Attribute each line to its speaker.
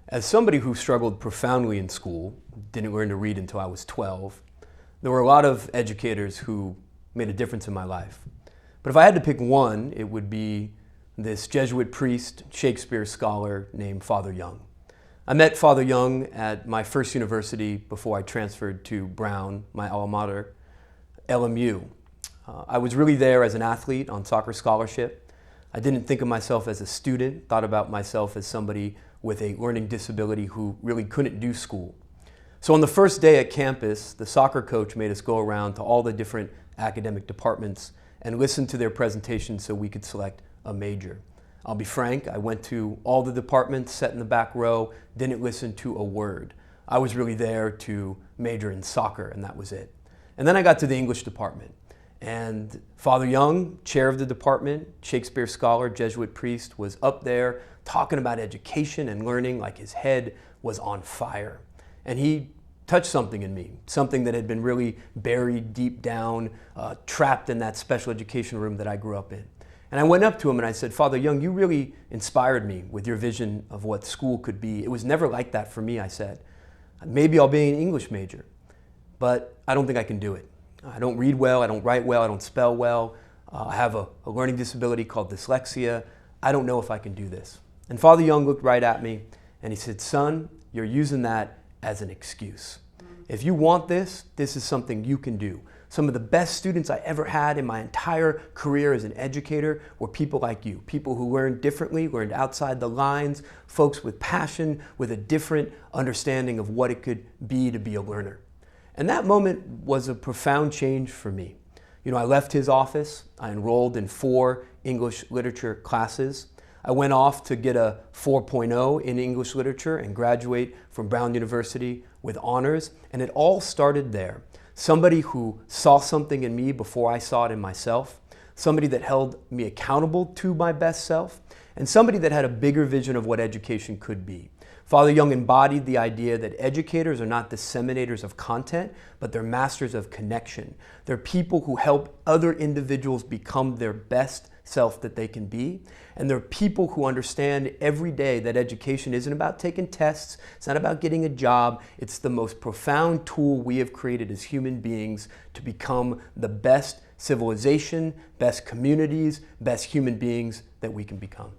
Speaker 1: As somebody who struggled profoundly in school, didn't learn to read until I was 12, there were a lot of educators who made a difference in my life. But if I had to pick one, it would be this Jesuit priest, Shakespeare scholar named Father Young. I met Father Young at my first university before I transferred to Brown, my alma mater, LMU. I was really there as an athlete on soccer scholarship. I didn't think of myself as a student, thought about myself as somebody with a learning disability who really couldn't do school. So on the first day at campus, the soccer coach made us go around to all the different academic departments and listen to their presentations so we could select a major. I'll be frank, I went to all the departments, sat in the back row, didn't listen to a word. I was really there to major in soccer, and that was it. And then I got to the English department. And Father Young, chair of the department, Shakespeare scholar, Jesuit priest, was up there talking about education and learning like his head was on fire. And he touched something in me, something that had been really buried deep down, trapped in that special education room that I grew up in. And I went up to him and I said, Father Young, you really inspired me with your vision of what school could be. It was never like that for me, I said. Maybe I'll be an English major, but I don't think I can do it. I don't read well, I don't write well, I don't spell well. I have a learning disability called dyslexia. I don't know if I can do this. And Father Young looked right at me and he said, son, you're using that as an excuse. If you want this, this is something you can do. Some of the best students I ever had in my entire career as an educator were people like you, people who learned differently, learned outside the lines, folks with passion, with a different understanding of what it could be to be a learner. And that moment was a profound change for me. You know, I left his office, I enrolled in 4 English literature classes. I went off to get a 4.0 in English literature and graduate from Brown University with honors, and it all started there. Somebody who saw something in me before I saw it in myself, somebody that held me accountable to my best self, and somebody that had a bigger vision of what education could be. Father Young embodied the idea that educators are not disseminators of content, but they're masters of connection. They're people who help other individuals become their best self that they can be. And they're people who understand every day that education isn't about taking tests, it's not about getting a job, it's the most profound tool we have created as human beings to become the best civilization, best communities, best human beings that we can become.